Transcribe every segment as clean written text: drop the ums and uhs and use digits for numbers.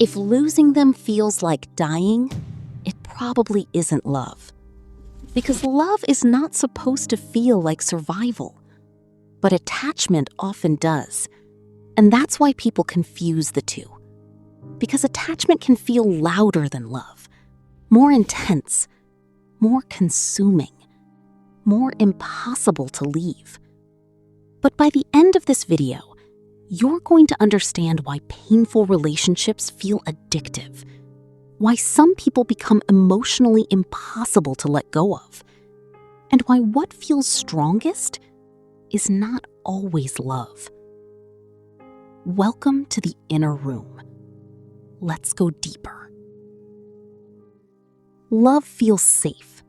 If losing them feels like dying, it probably isn't love. Because love is not supposed to feel like survival, but attachment often does. And that's why people confuse the two. Because attachment can feel louder than love, more intense, more consuming, more impossible to leave. But by the end of this video, you're going to understand why painful relationships feel addictive, why some people become emotionally impossible to let go of, and why what feels strongest is not always love. Welcome to the inner room. Let's go deeper. Love feels safe.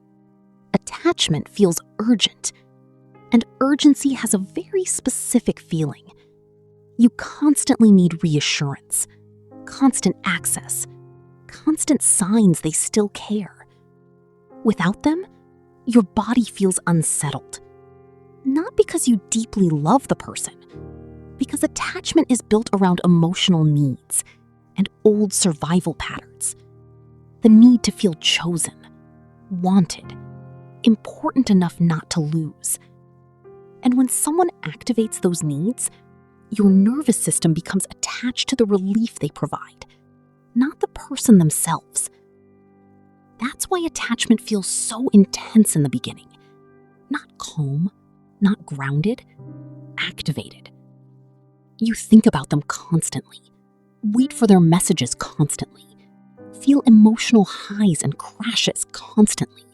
Attachment feels urgent. And urgency has a very specific feeling. You constantly need reassurance, constant access, constant signs they still care. Without them, your body feels unsettled. Not because you deeply love the person, because attachment is built around emotional needs and old survival patterns. The need to feel chosen, wanted, important enough not to lose. And when someone activates those needs, your nervous system becomes attached to the relief they provide, not the person themselves. That's why attachment feels so intense in the beginning. Not calm, not grounded, activated. You think about them constantly, wait for their messages constantly, feel emotional highs and crashes constantly.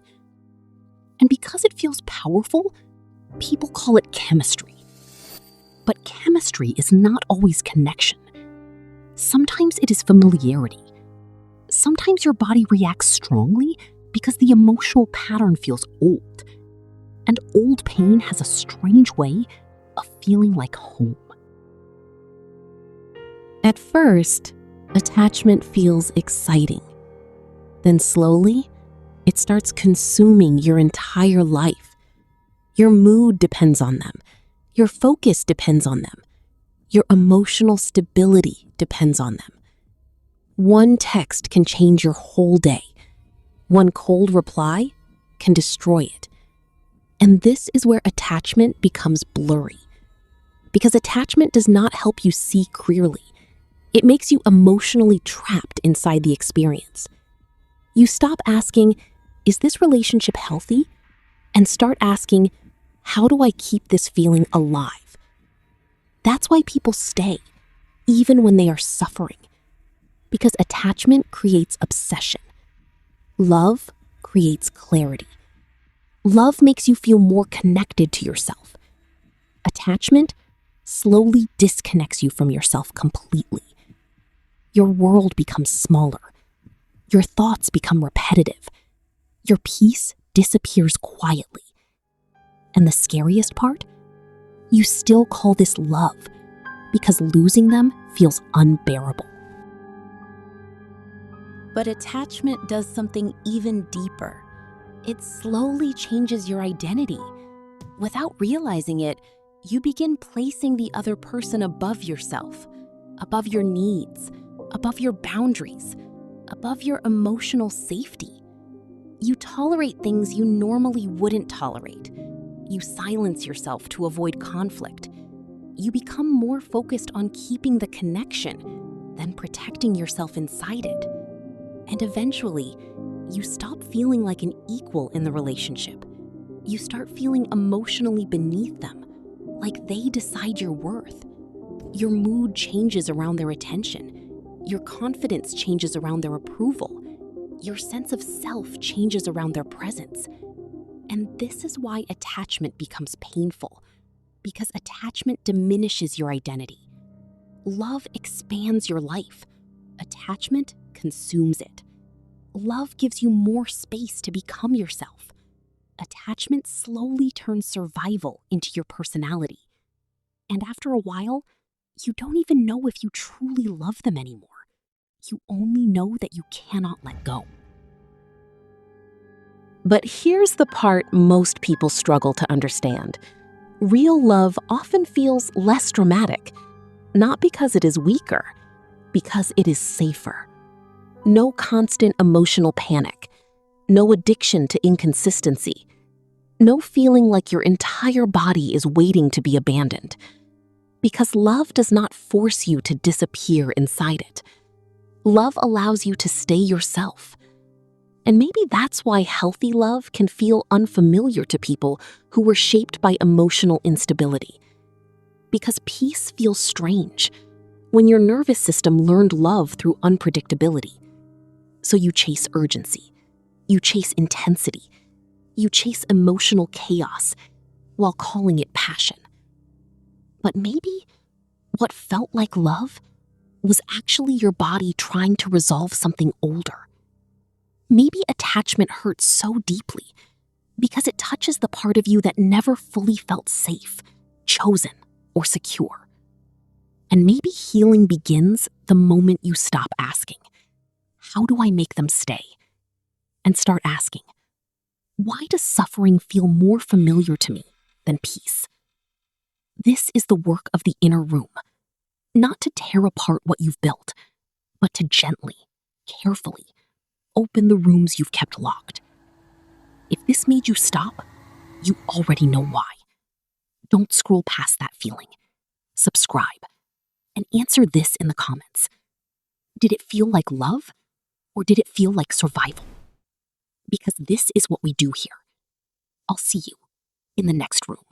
And because it feels powerful, people call it chemistry. But chemistry is not always connection. Sometimes it is familiarity. Sometimes your body reacts strongly because the emotional pattern feels old. And old pain has a strange way of feeling like home. At first, attachment feels exciting. Then slowly, it starts consuming your entire life. Your mood depends on them. Your focus depends on them. Your emotional stability depends on them. One text can change your whole day. One cold reply can destroy it. And this is where attachment becomes blurry. Because attachment does not help you see clearly. It makes you emotionally trapped inside the experience. You stop asking, is this relationship healthy? And start asking, how do I keep this feeling alive? That's why people stay, even when they are suffering. Because attachment creates obsession. Love creates clarity. Love makes you feel more connected to yourself. Attachment slowly disconnects you from yourself completely. Your world becomes smaller. Your thoughts become repetitive. Your peace disappears quietly. And the scariest part? You still call this love because losing them feels unbearable. But attachment does something even deeper. It slowly changes your identity. Without realizing it, you begin placing the other person above yourself, above your needs, above your boundaries, above your emotional safety. You tolerate things you normally wouldn't tolerate. You silence yourself to avoid conflict. You become more focused on keeping the connection than protecting yourself inside it. And eventually, you stop feeling like an equal in the relationship. You start feeling emotionally beneath them, like they decide your worth. Your mood changes around their attention. Your confidence changes around their approval. Your sense of self changes around their presence. And this is why attachment becomes painful, because attachment diminishes your identity. Love expands your life. Attachment consumes it. Love gives you more space to become yourself. Attachment slowly turns survival into your personality. And after a while, you don't even know if you truly love them anymore. You only know that you cannot let go. But here's the part most people struggle to understand. Real love often feels less dramatic, not because it is weaker, Because it is safer. No constant emotional panic. No addiction to inconsistency. No feeling like your entire body is waiting to be abandoned. Because love does not force you to disappear inside it. Love allows you to stay yourself. And maybe that's why healthy love can feel unfamiliar to people who were shaped by emotional instability. Because peace feels strange when your nervous system learned love through unpredictability. So you chase urgency, you chase intensity, you chase emotional chaos while calling it passion. But maybe what felt like love was actually your body trying to resolve something older. Maybe attachment hurts so deeply because it touches the part of you that never fully felt safe, chosen, or secure. And maybe healing begins the moment you stop asking, how do I make them stay? And start asking, why does suffering feel more familiar to me than peace? This is the work of the inner room, not to tear apart what you've built, but to gently, carefully, open the rooms you've kept locked. If this made you stop, you already know why. Don't scroll past that feeling. Subscribe and answer this in the comments. Did it feel like love or did it feel like survival? Because this is what we do here. I'll see you in the next room.